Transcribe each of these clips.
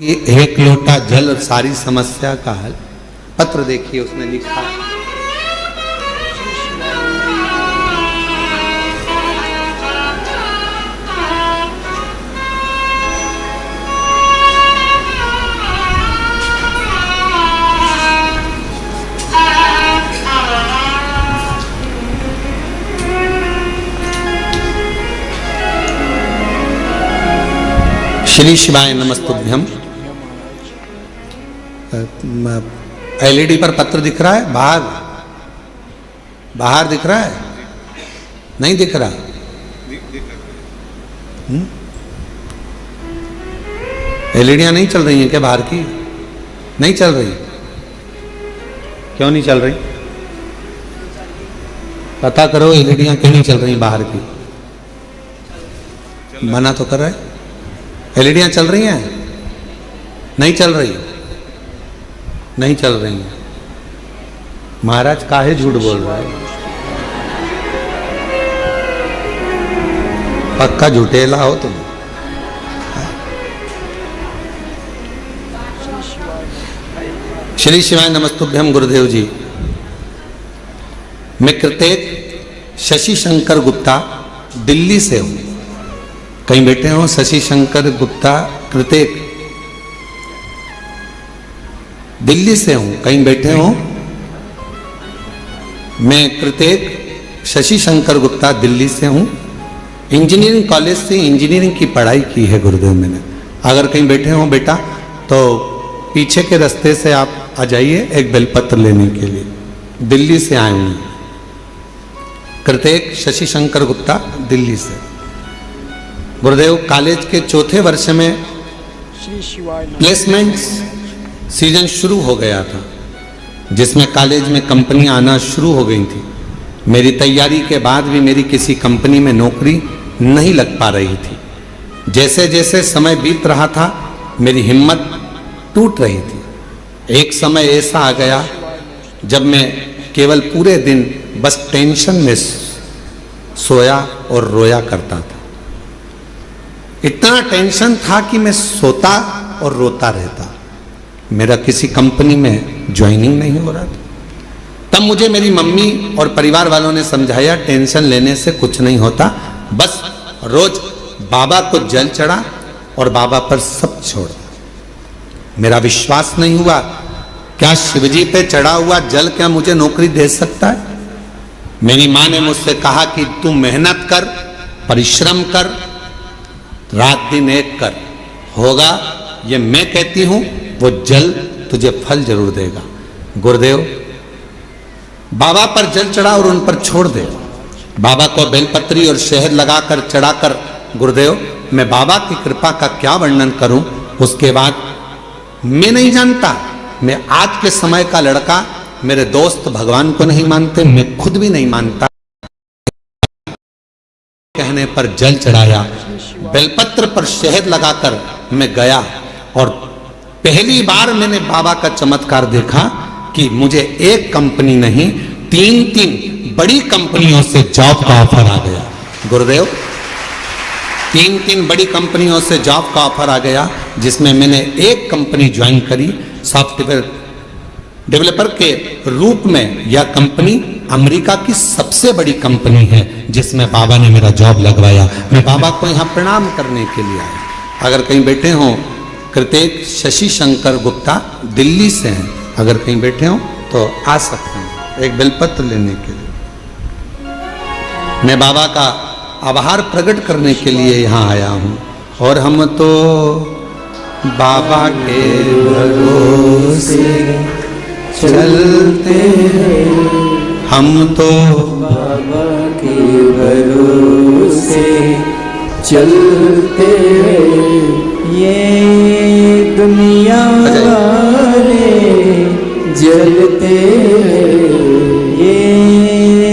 कि एक लोटा जल सारी समस्या का हल। पत्र देखिए उसने लिखा, श्री शिवाय नमस्तुभ्यम। एलईडी पर पत्र दिख रहा है? बाहर बाहर दिख रहा है? नहीं दिख रहा? एलईडियां नहीं चल रही हैं क्या बाहर की? नहीं चल रही? क्यों नहीं चल रही? पता करो एलईडियां क्यों नहीं चल रही बाहर की। मना तो कर रहा है। एलईडियां चल रही हैं? नहीं चल रही? नहीं चल रही हैं। महाराज काहे झूठ बोल रहा है? पक्का झूठेला हो तुम। श्री शिवाय नमस्तुभ्यम। गुरुदेव जी, मैं कृतेक शशि शंकर गुप्ता दिल्ली से हूं। कहीं बैठे हो? शशि शंकर गुप्ता कृतेक दिल्ली से हूं। कहीं बैठे हो? मैं कृतेक शशि शंकर गुप्ता दिल्ली से हूं। इंजीनियरिंग कॉलेज से इंजीनियरिंग की पढ़ाई की है गुरुदेव मैंने। अगर कहीं बैठे हो बेटा तो पीछे के रास्ते से आप आ जाइए एक बेलपत्र लेने के लिए। दिल्ली से आए हूं। कृतेक शशि शंकर गुप्ता दिल्ली से। गुरुदेव, कॉलेज के चौथे वर्ष में प्लेसमेंट सीजन शुरू हो गया था, जिसमें कॉलेज में कंपनियां आना शुरू हो गई थी। मेरी तैयारी के बाद भी मेरी किसी कंपनी में नौकरी नहीं लग पा रही थी। जैसे जैसे समय बीत रहा था मेरी हिम्मत टूट रही थी। एक समय ऐसा आ गया जब मैं केवल पूरे दिन बस टेंशन में सोया और रोया करता था। इतना टेंशन था कि मैं सोता और रोता रहता। मेरा किसी कंपनी में ज्वाइनिंग नहीं हो रहा था। तब मुझे मेरी मम्मी और परिवार वालों ने समझाया टेंशन लेने से कुछ नहीं होता, बस रोज बाबा को जल चढ़ा और बाबा पर सब छोड़। मेरा विश्वास नहीं हुआ, क्या शिवजी पे चढ़ा हुआ जल क्या मुझे नौकरी दे सकता है? मेरी माँ ने मुझसे कहा कि तू मेहनत कर, परिश्रम कर, रात दिन एक कर, होगा। ये मैं कहती हूं, वो जल तुझे फल जरूर देगा। गुरुदेव, बाबा पर जल चढ़ा और उन पर छोड़ दे। बाबा को बेलपत्री और शहद लगाकर चढ़ाकर, गुरुदेव मैं बाबा की कृपा का क्या वर्णन करूं। उसके बाद मैं नहीं जानता, मैं आज के समय का लड़का, मेरे दोस्त भगवान को नहीं मानते, मैं खुद भी नहीं मानता। कहने पर जल चढ़ाया, बेलपत्र पर शहद लगाकर मैं गया और पहली बार मैंने बाबा का चमत्कार देखा कि मुझे एक कंपनी नहीं, तीन बड़ी कंपनियों से जॉब का ऑफर आ गया। गुरुदेव, तीन बड़ी कंपनियों से जॉब का ऑफर आ गया, जिसमें मैंने एक कंपनी ज्वाइन करी सॉफ्टवेयर डेवलपर के रूप में। यह कंपनी अमेरिका की सबसे बड़ी कंपनी है, जिसमें बाबा ने मेरा जॉब लगवाया। मैं बाबा को यहाँ प्रणाम करने के लिए आया। अगर कहीं बैठे हो, कृतेक शशि शंकर गुप्ता दिल्ली से हैं, अगर कहीं बैठे हो तो आ सकते हैं एक बेलपत्र लेने के लिए। मैं बाबा का आभार प्रकट करने के लिए यहाँ आया हूँ। और हम तो बाबा के भरोसे चलते हैं, हम तो बाबा के भरोसे चलते हैं। ये दुनिया वाले जलते हैं, ये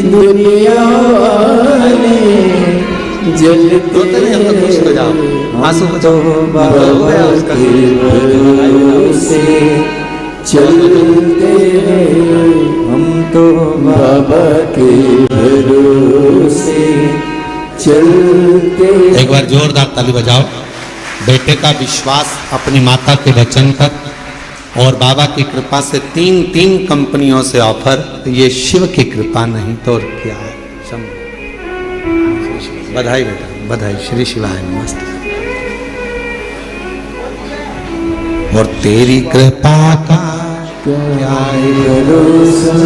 दुनिया वाले जलते हैं। हम तो बाबा के भरोसे चलते हैं, हम तो बाबा के भरोसे चलते। एक बार जोरदार ताली बजाओ। बेटे का विश्वास अपनी माता के वचन पर और बाबा की कृपा से तीन कंपनियों से ऑफर। ये शिव की कृपा नहीं तो और क्या है। बधाई बेटा, बधाई, श्री शिवाय नमस्ते। और तेरी कृपा का क्या है भरोसा,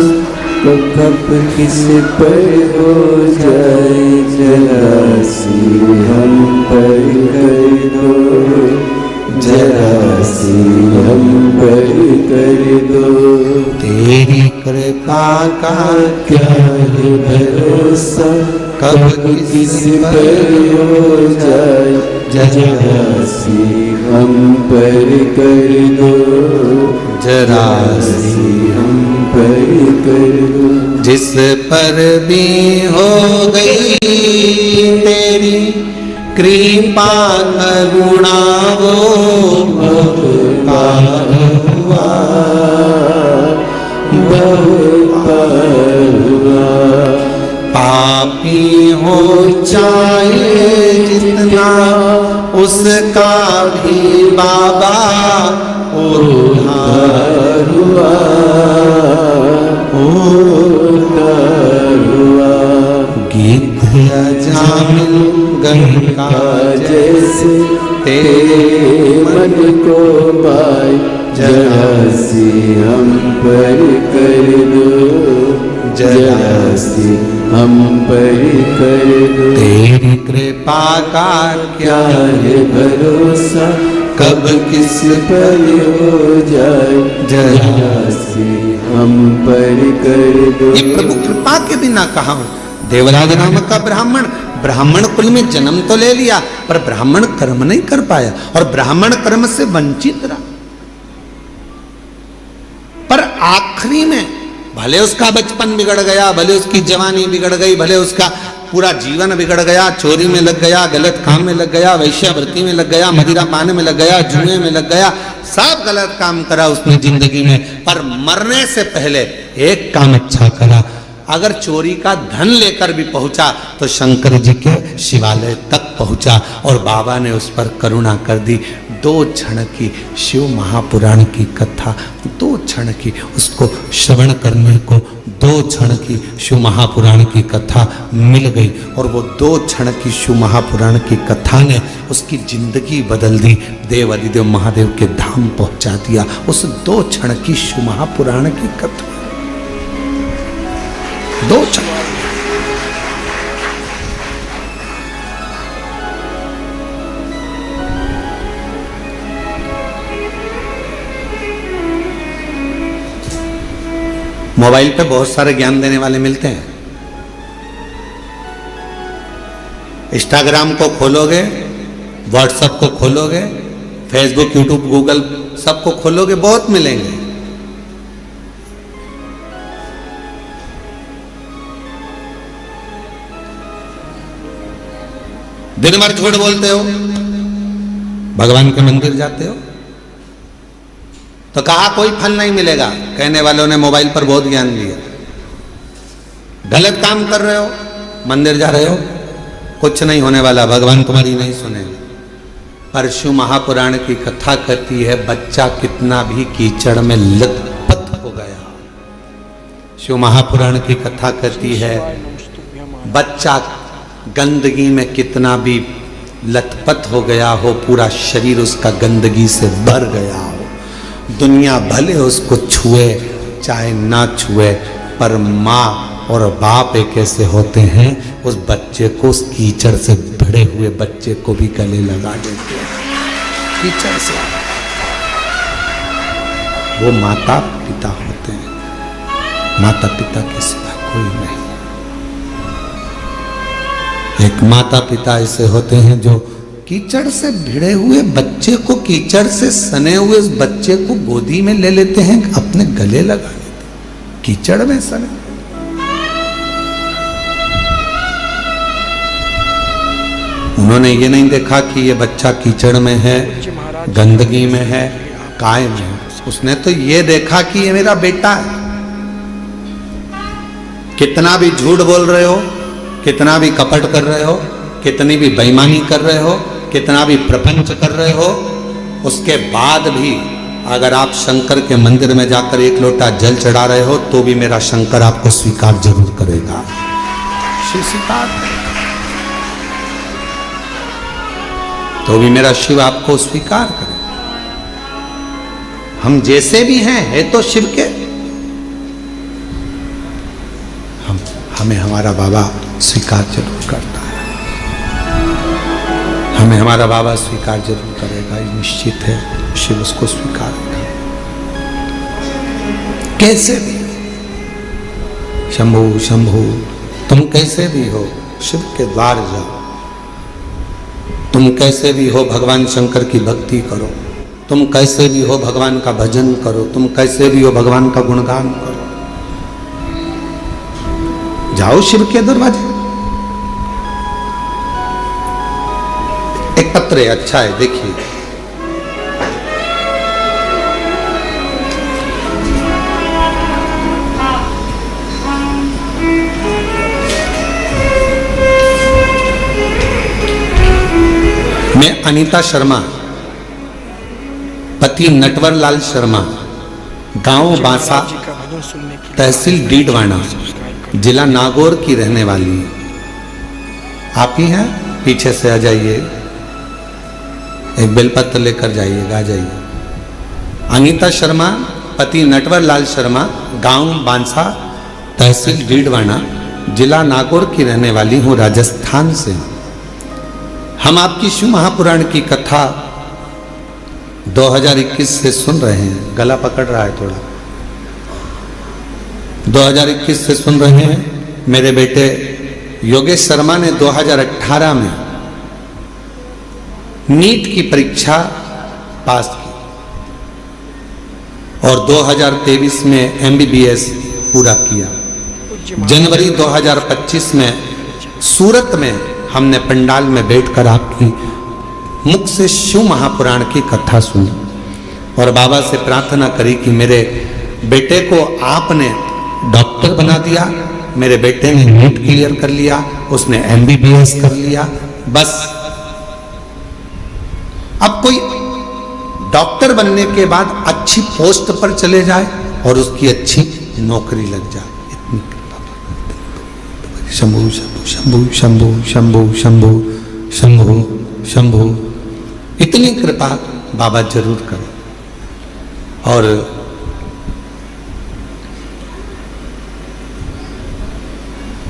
कब किस पर हो जाए, जरा सी हम पर कर दो, जरा सी हम पर कर दो। तेरी कृपा का क्या है भरोसा, कब किस पर हो जाए, जरा सी हम पर कर दो, जरा सी हम पर कर दो। जिस पर भी हो गई तेरी कृपा करुणा वो बहुपार हुआ, बहुपार हुआ। पापी हो चाहे जितना उसका भी बाबा उद्धार हुआ, उद्धार हुआ। गीत अजामिल गंगा जैसे तेरे मन को पाए, जरा सी हम पर कर दो, जरा सी हम पर कर दो। तेरी कृपा का क्या है भरोसा, कब किस पर हो जाए, जरा सी हम पर कर दो। ये प्रभु कृपा के बिना कहा हूं। देवराज नामक का ब्राह्मण कुल में जन्म तो ले लिया पर ब्राह्मण कर्म नहीं कर पाया और ब्राह्मण कर्म से वंचित रहा। पर आखिरी में भले उसका बचपन बिगड़ गया, भले उसकी जवानी बिगड़ गई, भले उसका पूरा जीवन बिगड़ गया, चोरी में लग गया, गलत काम में लग गया, वैश्यावृत्ति में लग गया, मदिरा पाने में लग गया, जुए में लग गया, सब गलत काम करा उसने जिंदगी में। पर मरने से पहले एक काम अच्छा करा। अगर चोरी का धन लेकर भी पहुंचा तो शंकर जी के शिवालय तक पहुंचा और बाबा ने उस पर करुणा कर दी। 2 क्षण की शिव महापुराण की कथा, 2 क्षण की उसको श्रवण करने को 2 क्षण की शिव महापुराण की कथा मिल गई और वो 2 क्षण की शिव महापुराण की कथा ने उसकी जिंदगी बदल दी, देव अधिदेव महादेव के धाम पहुंचा दिया। उस 2 क्षण की शिव महापुराण की कथा, 2 क्षण। मोबाइल पे बहुत सारे ज्ञान देने वाले मिलते हैं। इंस्टाग्राम को खोलोगे, व्हाट्सएप को खोलोगे, फेसबुक, यूट्यूब, गूगल सबको खोलोगे, बहुत मिलेंगे। दिन भर झूठ बोलते हो, भगवान के मंदिर जाते हो तो कहा कोई फल नहीं मिलेगा। कहने वालों ने मोबाइल पर बहुत ज्ञान दिया। गलत काम कर रहे हो, मंदिर जा रहे हो, कुछ नहीं होने वाला, भगवान तुम्हारी नहीं सुनेगा। पर शिव महापुराण की कथा कहती है बच्चा कितना भी कीचड़ में लथपथ हो गया। शिव महापुराण की कथा कहती है बच्चा गंदगी में कितना भी लथपथ हो गया हो, पूरा शरीर उसका गंदगी से भर गया हो, दुनिया भले उसको छुए चाहे ना छुए, पर माँ और बाप एक ऐसे होते हैं उस बच्चे को, उस कीचड़ से भरे हुए बच्चे को भी गले लगा देते हैं कीचड़ से। वो माता पिता होते हैं, माता पिता के सिवा कोई नहीं। एक माता पिता ऐसे होते हैं जो कीचड़ से भिड़े हुए बच्चे को, कीचड़ से सने हुए उस बच्चे को गोदी में ले लेते हैं, अपने गले लगा लेते हैं, कीचड़ में सने। उन्होंने ये नहीं देखा कि ये बच्चा कीचड़ में है, गंदगी में है, काय में है। उसने तो ये देखा कि ये मेरा बेटा है। कितना भी झूठ बोल रहे हो, कितना भी कपट कर रहे हो, कितनी भी बेईमानी कर रहे हो, कितना भी प्रपंच कर रहे हो, उसके बाद भी अगर आप शंकर के मंदिर में जाकर एक लोटा जल चढ़ा रहे हो तो भी मेरा शंकर आपको स्वीकार जरूर करेगा। शिव स्वीकार तो भी मेरा शिव आपको स्वीकार करेगा। हम जैसे भी हैं है तो शिव के, हमें हमारा बाबा स्वीकार जरूर करता है, हमें हमारा बाबा स्वीकार जरूर करेगा, ये निश्चित है। शिव उसको स्वीकार करेगा कैसे भी। शंभु शंभु, तुम कैसे भी हो शिव के द्वार जाओ, तुम कैसे भी हो भगवान शंकर की भक्ति करो, तुम कैसे भी हो भगवान का भजन करो, तुम कैसे भी हो भगवान का गुणगान करो। जाओ शिव के दरवाजे। एक पत्र है, अच्छा है, देखिए। मैं अनीता शर्मा, पति नटवर लाल शर्मा, गांव बांसा, तहसील डीडवाना, जिला नागौर की रहने वाली। आप ही हैं? पीछे से आ जाइए, एक बेलपत्र लेकर जाइएगा, आ जाइए। अनीता शर्मा, पति नटवर लाल शर्मा, गांव बांसा, तहसील डीडवाना, जिला नागौर की रहने वाली हूँ, राजस्थान से। हम आपकी शिव महापुराण की कथा 2021 से सुन रहे हैं। गला पकड़ रहा है थोड़ा। 2021 से सुन रहे हैं। मेरे बेटे योगेश शर्मा ने 2018 में नीट की परीक्षा पास की और 2023 में MBBS पूरा किया। जनवरी 2025 में सूरत में हमने पंडाल में बैठकर आपकी मुख से शिव महापुराण की कथा सुनी और बाबा से प्रार्थना करी कि मेरे बेटे को आपने डॉक्टर बना दिया, मेरे बेटे ने नीट क्लियर कर लिया, उसने MBBS कर लिया, बस अब कोई डॉक्टर बनने के बाद अच्छी पोस्ट पर चले जाए और उसकी अच्छी नौकरी लग जाए। इतनी शंभु शंभु शंभु शंभु शंभु शंभु शंभु, इतनी कृपा बाबा जरूर करें। और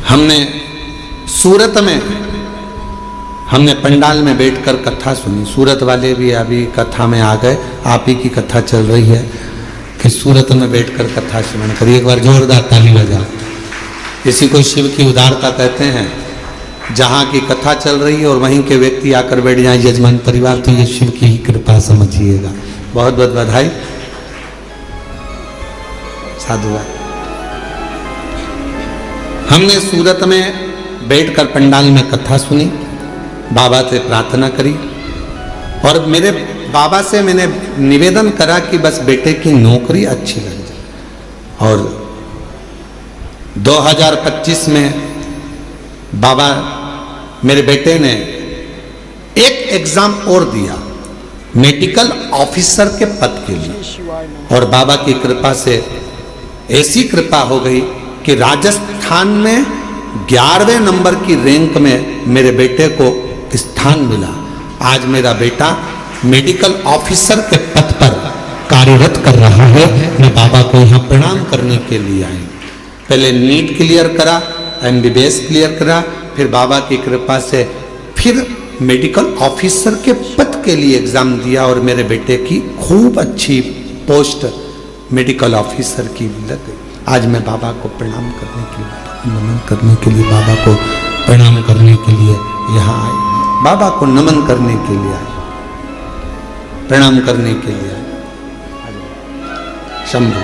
हमने सूरत में हमने पंडाल में बैठकर कथा सुनी। सूरत वाले भी अभी कथा में आ गए। आप ही की कथा चल रही है कि सूरत में बैठकर कथा श्रवण करिए। एक बार जोरदार ताली बजाओ। इसी को शिव की उदारता कहते हैं। जहाँ की कथा चल रही है और वहीं के व्यक्ति आकर बैठ जाए यजमान परिवार, तो ये शिव की ही कृपा समझिएगा। बहुत बहुत बधाई, साधुवाद। हमने सूरत में बैठकर पंडाल में कथा सुनी, बाबा से प्रार्थना करी और मेरे बाबा से मैंने निवेदन करा कि बस बेटे की नौकरी अच्छी लग जाए। और 2025 में बाबा मेरे बेटे ने एक एग्जाम और दिया मेडिकल ऑफिसर के पद के लिए और बाबा की कृपा से ऐसी कृपा हो गई कि राजस्थान में 11वें नंबर की रैंक में मेरे बेटे को स्थान मिला। आज मेरा बेटा मेडिकल ऑफिसर के पद पर कार्यरत कर रहा है। मैं बाबा को यहाँ प्रणाम करने के लिए आई। पहले नीट क्लियर करा, MBBS क्लियर करा, फिर बाबा की कृपा से फिर मेडिकल ऑफिसर के पद के लिए एग्जाम दिया और मेरे बेटे की खूब अच्छी पोस्ट मेडिकल ऑफिसर की लग गई। आज मैं बाबा को प्रणाम करने के लिए, नमन करने के लिए, बाबा को प्रणाम करने के लिए यहाँ आए। बाबा को नमन करने के लिए आए, प्रणाम करने के लिए आए। शंभु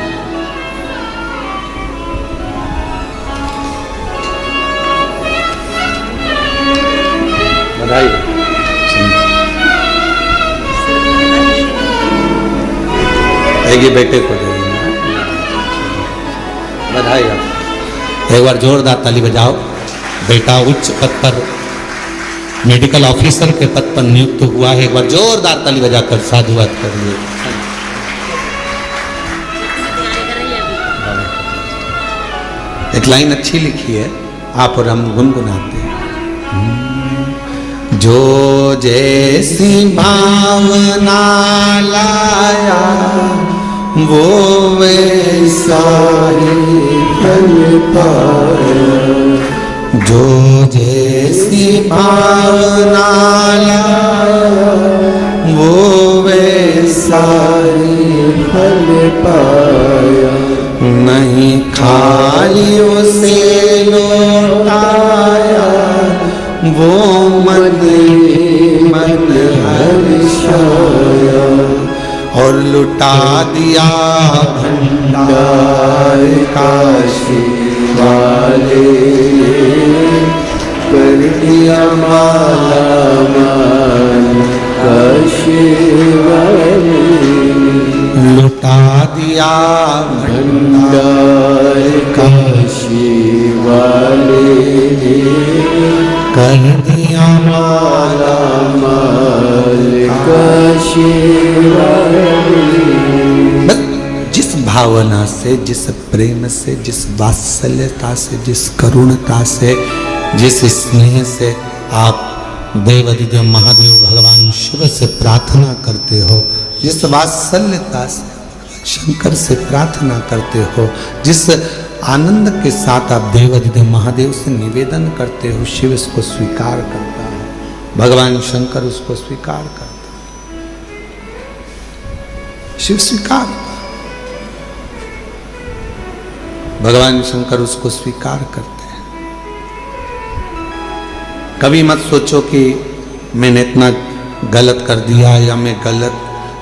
बधाई। ये बेटे को दे बधाई। आप एक बार जोरदार ताली बजाओ। बेटा उच्च पद पर मेडिकल ऑफिसर के पद पर नियुक्त हुआ है। एक बार जोरदार ताली बजाकर साधुवाद करिए। एक लाइन अच्छी लिखी है, आप और हम गुनगुनाते हैं। जो जैसी भावना लाया वो वैसा ही फल पाया। जो जैसी भावना लाया वो वैसा ही फल पाया। नहीं खाली उसे लौटाया वो मन हर्षाया। और लुटा दिया भंडार काशी वाले, कर दिया माला माल काशी वाले। लुटा दिया भंडार काशी वाले, कर दिया माला माल काशी वाले। जिस भावना से, जिस प्रेम से, जिस वात्सल्यता से, जिस करुणता से, जिस स्नेह से आप देवाधिदेव महादेव भगवान शिव से प्रार्थना करते हो, जिस वात्सल्यता से शंकर से प्रार्थना करते हो, जिस आनंद के साथ आप देवाधिदेव महादेव से निवेदन करते हो, शिव इसको स्वीकार करता है, भगवान शंकर उसको स्वीकार करता है, शिव स्वीकार, भगवान शंकर उसको स्वीकार करते हैं। कभी मत सोचो कि मैंने इतना गलत कर दिया या मैं गलत,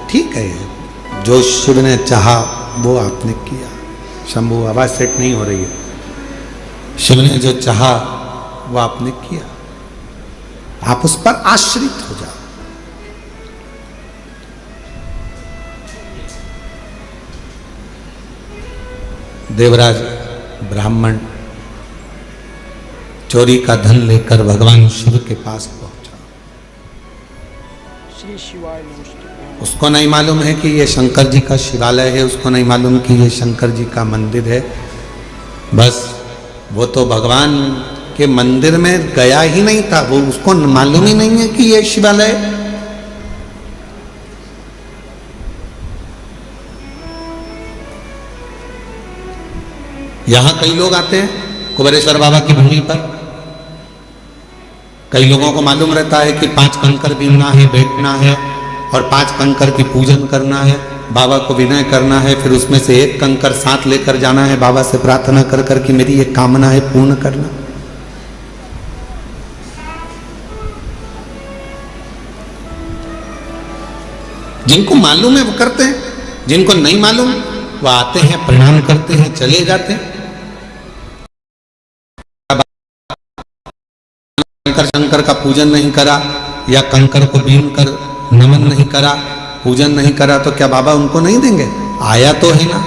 ठीक है, जो शिव ने चाहा वो आपने किया। शंभू आवाज सेट नहीं हो रही है। शिव ने जो चाहा वो आपने किया, आप उस पर आश्रित हो जाओ। देवराज ब्राह्मण चोरी का धन लेकर भगवान शिव के पास पहुंचा। श्री शिवाय नमस्ते। उसको नहीं मालूम है कि ये शंकर जी का शिवालय है, उसको नहीं मालूम कि ये शंकर जी का मंदिर है। बस वो तो भगवान के मंदिर में गया ही नहीं था, वो उसको मालूम ही नहीं है कि ये शिवालय। यहां कई लोग आते हैं कुबेरेश्वर बाबा की भूमि पर। कई लोगों को मालूम रहता है कि 5 कंकर बीनना है, बैठना है और 5 कंकर की पूजन करना है, बाबा को विनय करना है, फिर उसमें से 1 कंकर साथ लेकर जाना है, बाबा से प्रार्थना कर कर कि मेरी ये कामना है पूर्ण करना। जिनको मालूम है वो करते हैं, जिनको नहीं मालूम वो आते हैं, प्रणाम करते हैं, चले जाते हैं। शंकर का पूजन नहीं करा या कंकर को बीन कर नमन नहीं करा, पूजन नहीं करा, तो क्या बाबा उनको नहीं देंगे? आया तो है ना,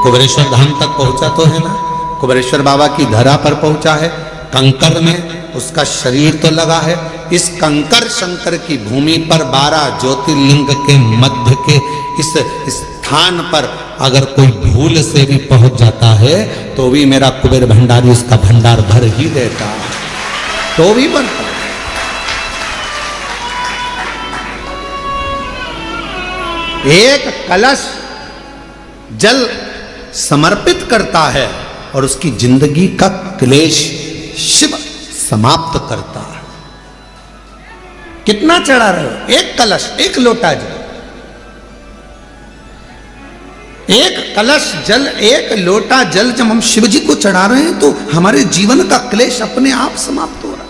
कुबेरेश्वर धाम तक पहुंचा तो है ना, कुबेरेश्वर बाबा की धरा पर पहुंचा है, कंकर में उसका शरीर तो लगा है। इस कंकर शंकर की भूमि पर 12 ज्योतिर्लिंग के मध्य के इस स्थान पर अगर कोई भूल से भी पहुंच जाता है तो भी मेरा कुबेर भंडारी उसका भंडार भर ही देता है, तो भी बनता। एक कलश जल समर्पित करता है और उसकी जिंदगी का क्लेश शिव समाप्त करता है। कितना चढ़ा रहे हो? एक कलश, एक लोटा जल, एक कलश जल, एक लोटा जल जब हम शिव जी को चढ़ा रहे हैं तो हमारे जीवन का क्लेश अपने आप समाप्त हो रहा है।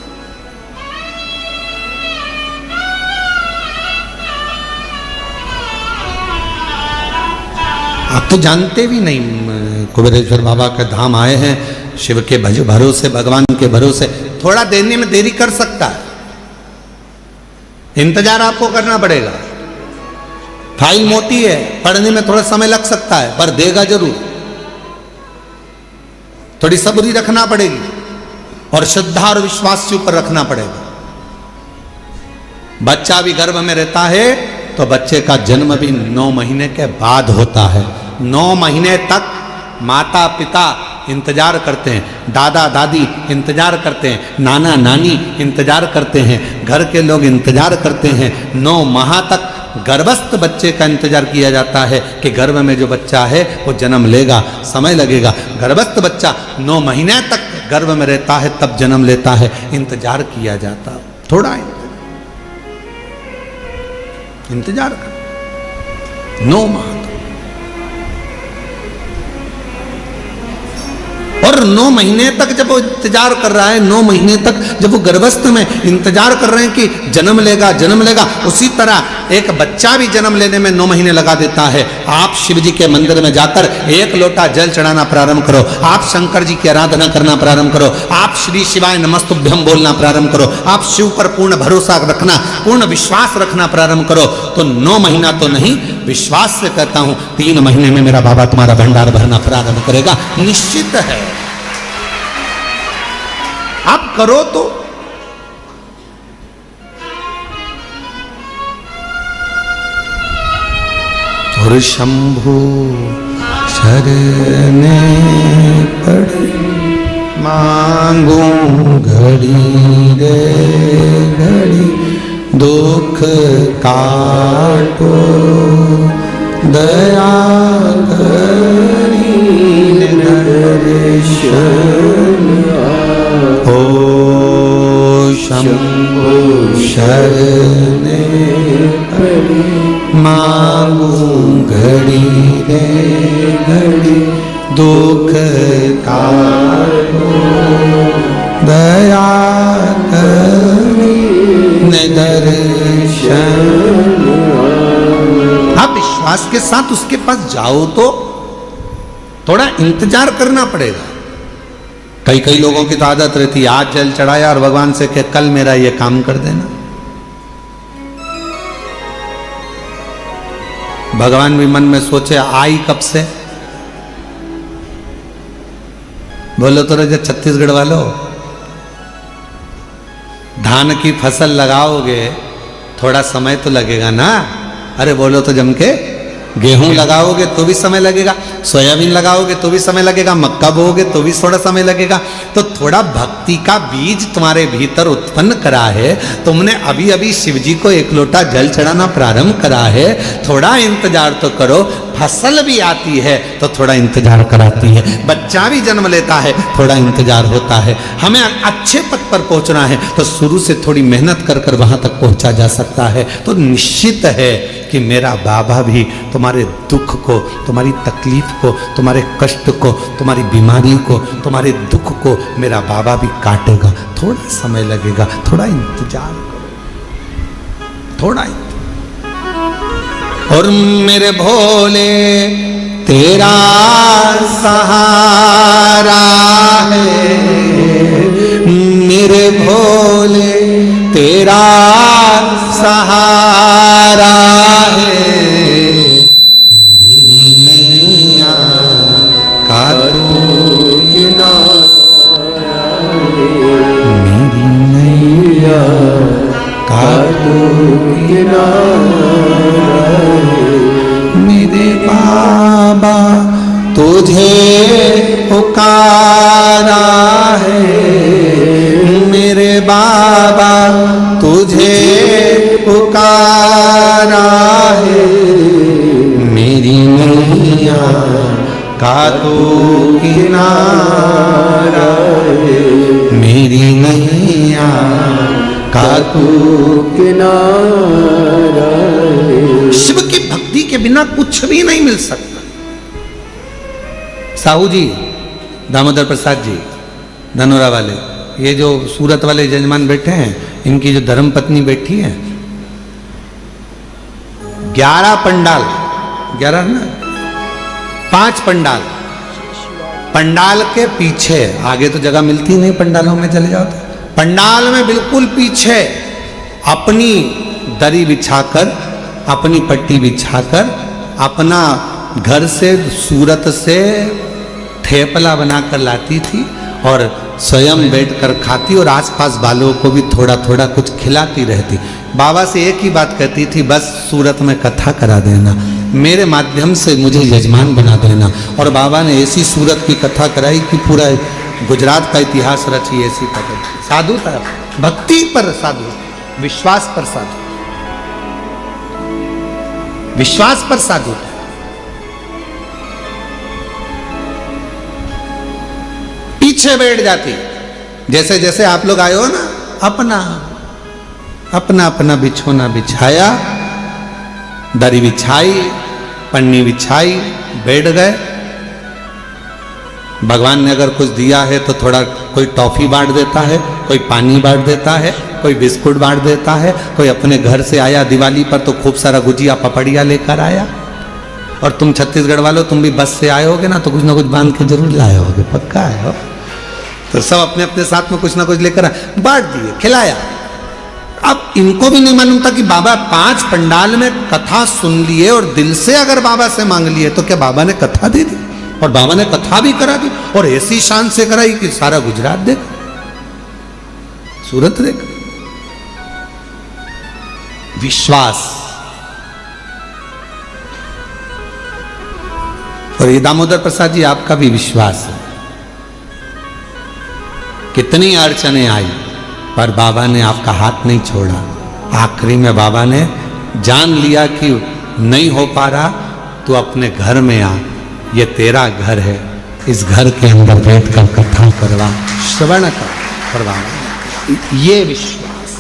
आप तो जानते भी नहीं, कुबेरेश्वर बाबा के धाम आए हैं, शिव के भरोसे, भगवान के भरोसे। थोड़ा देने में देरी कर सकता है, इंतजार आपको करना पड़ेगा। फाइल मोटी है, पढ़ने में थोड़ा समय लग सकता है, पर देगा जरूर। थोड़ी सब्री रखना पड़ेगी और श्रद्धा और विश्वास से ऊपर रखना पड़ेगा। बच्चा भी गर्भ में रहता है तो बच्चे का जन्म भी 9 महीने के बाद होता है। 9 महीने तक माता पिता इंतजार करते हैं, दादा दादी इंतजार करते हैं, नाना नानी इंतजार करते हैं, घर के लोग इंतजार करते हैं। 9 माह तक गर्भस्थ बच्चे का इंतजार किया जाता है कि गर्भ में जो बच्चा है वो जन्म लेगा, समय लगेगा। गर्भस्थ बच्चा 9 महीने तक गर्भ में रहता है, तब जन्म लेता है, इंतजार किया जाता। थोड़ा इंतजार कर 9 माह और 9 महीने तक जब वो इंतजार कर रहा है, 9 महीने तक जब वो गर्भस्थ में इंतजार कर रहे हैं कि जन्म लेगा जन्म लेगा, उसी तरह एक बच्चा भी जन्म लेने में 9 महीने लगा देता है। आप शिव जी के मंदिर में जाकर 1 लोटा जल चढ़ाना प्रारंभ करो, आप शंकर जी की आराधना करना प्रारंभ करो, आप श्री शिवाय नमस्तुभ्यम बोलना प्रारंभ करो, आप शिव पर पूर्ण भरोसा रखना, पूर्ण विश्वास रखना प्रारंभ करो, तो 9 महीना तो नहीं, विश्वास से कहता हूं 3 महीने में मेरा बाबा तुम्हारा भंडार भरना प्रारंभ करेगा, निश्चित है। आप करो तो। और शंभु शरणे पड़े मांगू घड़ी रे घड़ी, दुख काटो दया करी ओ शंभु शरणे पड़े मांगू घड़ी रे घड़ी, दुख काटो दया करी दर्शन। आप विश्वास के साथ उसके पास जाओ तो थोड़ा इंतजार करना पड़ेगा। कई लोगों की तो आदत रहती है आज जल चढ़ाया और भगवान से कह कल मेरा ये काम कर देना। भगवान भी मन में सोचे आई कब से, बोलो तो रहे छत्तीसगढ़ वालों, धान की फसल लगाओगे थोड़ा समय तो लगेगा ना। अरे बोलो तो जम के, गेहूं लगाओगे तो भी समय लगेगा, सोयाबीन लगाओगे तो भी समय लगेगा, मक्का बोओगे तो भी थोड़ा समय लगेगा। तो थोड़ा भक्ति का बीज तुम्हारे भीतर उत्पन्न करा है, तुमने अभी अभी शिव जी को 1 लोटा जल चढ़ाना प्रारंभ करा है, थोड़ा इंतजार तो करो। फसल भी आती है तो थोड़ा इंतजार कराती है, बच्चा भी जन्म लेता है थोड़ा इंतजार होता है। हमें अच्छे पद पर पहुंचना है तो शुरू से थोड़ी मेहनत कर कर वहां तक पहुंचा जा सकता है। तो निश्चित है कि मेरा बाबा भी तुम्हारे दुख को, तुम्हारी तकलीफ को, तुम्हारे कष्ट को, तुम्हारी बीमारी को, तुम्हारे दुख को मेरा बाबा भी काटेगा। थोड़ा समय लगेगा, थोड़ा इंतजार करो, थोड़ा इंतजार। और मेरे भोले तेरा सहारा है, मेरे भोले तेरा सहारा है, नैया का तू किनारा, मेरी नैया का तू किनारा, मेरे बाबा तुझे पुकारा है, मेरे बाबा तुझे पुकारा है, मेरी नैया का तू किनारा है, मेरी नैया का तू किनारा है। शिव की भक्ति के बिना कुछ भी नहीं मिल सकता। साहू जी, दामोदर प्रसाद जी, धनोरा वाले, ये जो सूरत वाले जजमान बैठे हैं, इनकी जो धर्म पत्नी बैठी है, 11 पंडाल, 11 ना 5 पंडाल, पंडाल के पीछे, आगे तो जगह मिलती नहीं पंडालों में चले जाओ तो, पंडाल में बिल्कुल पीछे अपनी दरी बिछाकर, अपनी पट्टी बिछाकर, अपना घर से सूरत से ठेपला बनाकर लाती थी और स्वयं बैठकर खाती और आसपास वालों को भी थोड़ा थोड़ा कुछ खिलाती रहती। बाबा से एक ही बात कहती थी, बस सूरत में कथा करा देना, मेरे माध्यम से मुझे यजमान बना देना। और बाबा ने ऐसी सूरत की कथा कराई कि पूरा गुजरात का इतिहास रची। ऐसी कथा, साधु था, भक्ति पर साधु, विश्वास पर साधु, विश्वास पर साधु। पीछे बैठ जाती, जैसे जैसे आप लोग आए हो ना, अपना अपना अपना बिछोना बिछाया, दरी बिछाई, पन्नी बिछाई, बैठ गए। भगवान ने अगर कुछ दिया है तो थोड़ा कोई टॉफी बांट देता है, कोई पानी बांट देता है, कोई बिस्कुट बांट देता है, कोई अपने घर से आया दिवाली पर तो खूब सारा गुजिया पपड़िया लेकर आया। और तुम छत्तीसगढ़ वालों, तुम भी बस से आए होगे ना, तो कुछ ना कुछ बांध के जरूर लाए होगे, पक्का है हो। तो सब अपने अपने साथ में कुछ ना कुछ लेकर बांट दिए, खिलाया। अब इनको भी नहीं मालूम था कि बाबा 5 पंडाल में कथा सुन लिए और दिल से अगर बाबा से मांग लिए तो क्या बाबा ने कथा दे दी। और बाबा ने कथा भी करा दी और ऐसी शान से कराई कि सारा गुजरात देख, सूरत देख। विश्वास। और ये दामोदर प्रसाद जी, आपका भी विश्वास है। कितनी अड़चने आई पर बाबा ने आपका हाथ नहीं छोड़ा। आखिरी में बाबा ने जान लिया कि नहीं हो पा रहा, तो अपने घर में आ, ये तेरा घर है, इस घर के अंदर बैठकर कथा करवा, श्रवण करवा। ये विश्वास।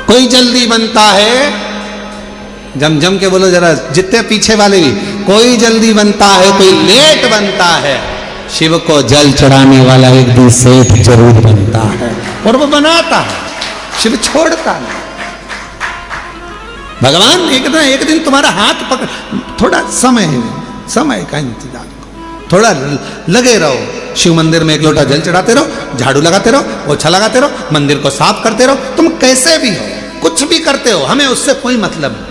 कोई जल्दी बनता है, जम जम के बोलो जरा, जितने पीछे वाले भी, कोई जल्दी बनता है, कोई लेट बनता है। शिव को जल चढ़ाने वाला एक दिन सेठ जरूर बनता है, और वो बनाता है, शिव छोड़ता नहीं। भगवान एक दिन तुम्हारा हाथ पकड़, थोड़ा समय का इंतजार करो, थोड़ा लगे रहो। शिव मंदिर में एक लोटा जल चढ़ाते रहो, झाड़ू लगाते रहो, पोछा लगाते रहो, मंदिर को साफ करते रहो। तुम कैसे भी हो, कुछ भी करते हो, हमें उससे कोई मतलब नहीं।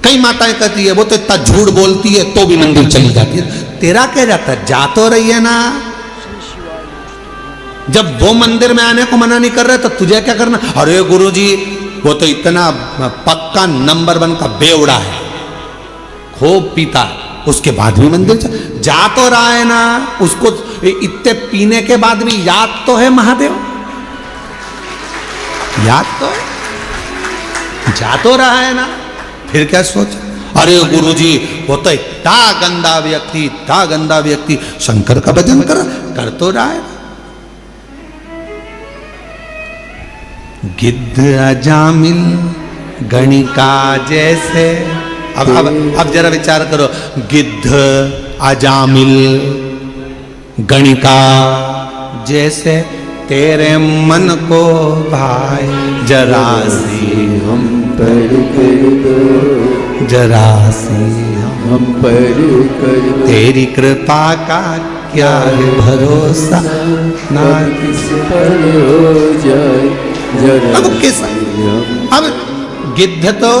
कई माताएं कहती है वो तो इतना झूठ बोलती है तो भी मंदिर चली जाती है। तेरा क्या जाता है, जा तो रही है ना। जब वो मंदिर में आने को मना नहीं कर रहे तो तुझे क्या करना। अरे गुरुजी, वो तो इतना पक्का नंबर 1 का बेवड़ा है, खूब पीता, उसके बाद भी मंदिर जा तो रहा है ना। उसको इतने पीने के बाद भी याद तो है महादेव, याद तो है, जा तो रहा है ना। फिर क्या सोच, अरे गुरुजी वो तो इतना गंदा व्यक्ति शंकर का भजन कर तो रहा है। गिद्ध अजामिल गणिका जैसे, अब जरा विचार करो, गिद्ध अजामिल गणिका जैसे तेरे मन को भाई, जरा सी हम पर कर दो, जरा सी हम पर कर दो, तेरी कृपा का क्या है भरोसा, ना किस पर हो जाए जरा। अब किस, अब गिद्ध तो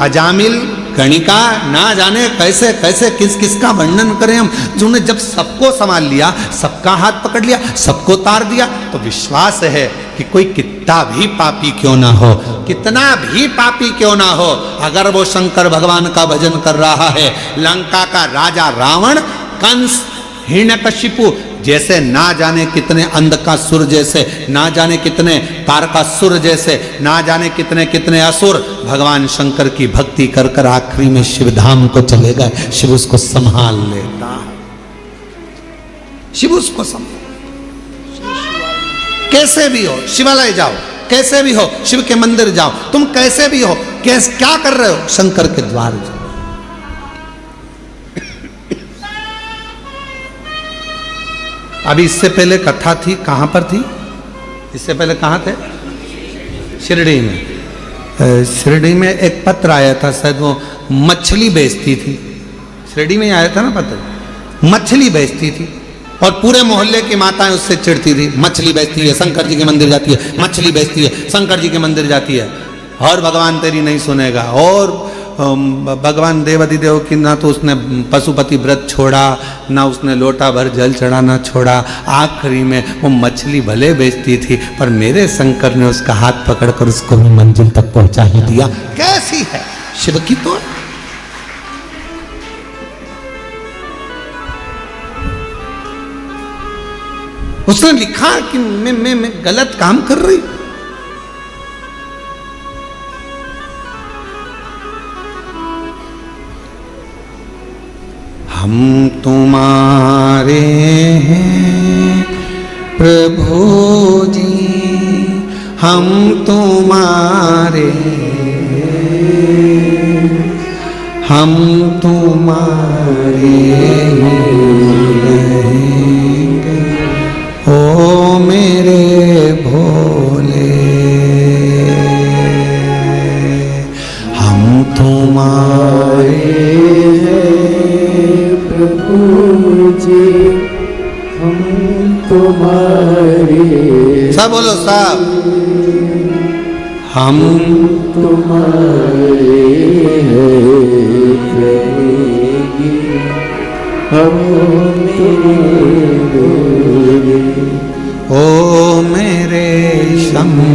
अजामिल गणिका, ना जाने कैसे कैसे किस किस का वर्णन करें हम। जिन्होंने जब सबको संभाल लिया, सबका हाथ पकड़ लिया, सबको तार दिया, तो विश्वास है कि कोई कितना भी पापी क्यों ना हो, कितना भी पापी क्यों ना हो, अगर वो शंकर भगवान का भजन कर रहा है। लंका का राजा रावण, कंस, हिरण्यकशिपु जैसे ना जाने कितने अंधकासुर जैसे, ना जाने कितने तारकासुर जैसे, ना जाने कितने कितने असुर भगवान शंकर की भक्ति कर कर आखिरी में शिव धाम को चले गए। शिव उसको संभाल लेता, शिव उसको संभाल। कैसे भी हो शिवालय जाओ, कैसे भी हो शिव के मंदिर जाओ, तुम कैसे भी हो, क्या कर रहे हो, शंकर के द्वार जाओ। अभी इससे पहले कथा थी, कहां पर थी, इससे पहले कहां थे, शिरडी में। शिरडी में एक पत्र आया था, शायद वो मछली बेचती थी, शिरडी में आया था ना पत्र, मछली बेचती थी और पूरे मोहल्ले की माताएं उससे चिढ़ती थी, मछली बेचती है, शंकर जी के मंदिर जाती है, मछली बेचती है, शंकर जी के मंदिर जाती है, और भगवान तेरी नहीं सुनेगा। और भगवान देवाधिदेव की ना तो उसने पशुपति व्रत छोड़ा, ना उसने लोटा भर जल चढ़ाना छोड़ा। आखिरी में वो मछली भले बेचती थी पर मेरे शंकर ने उसका हाथ पकड़कर उसको भी मंजिल तक पहुंचा ही दिया। कैसी है शिव की तोड़। उसने लिखा कि मैं गलत काम कर रही। हम तुम्हारे हैं प्रभु जी, हम तुम्हारे, हम तुम्हारे रहेंगे ओ मेरे भोले। हम तुम्हारे प्रभु जी, हम तुम्हारे, सब बोलो सब, हम तुम्हारे रहेंगे, हम मेरे भोले। ओ मेरे शंभु।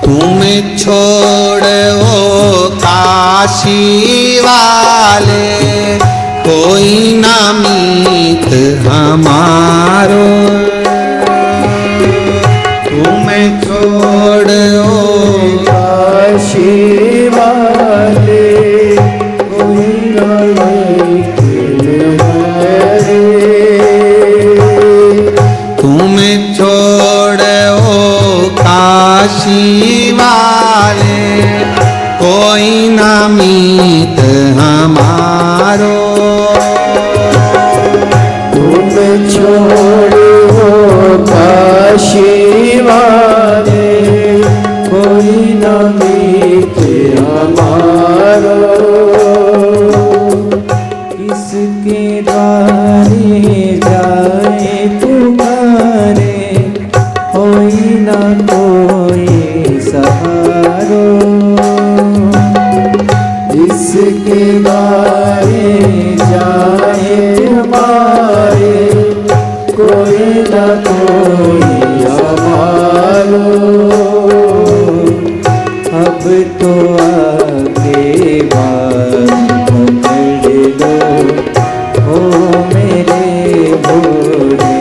तुम्हें छोड़ो काशी वाले, कोई ना मीत हमारो। तुम्हें छोड़ो काशी वाले, कोई ना मीत हमारे। तुम्हें छोड़ो काशी वाले, कोई ना मीत हमारो। तुम छोड़ो काशी वाले, कोई ना मीत हमारो। किसके द्वारे जाए तुम्हारे, कोई ना कोई सहारो। जिसके द्वारे जाए हमारे, कोई ना कोई हमारो। अब तो आगे बात पकड़ लो ओ मेरे भोले।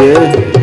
Yeah.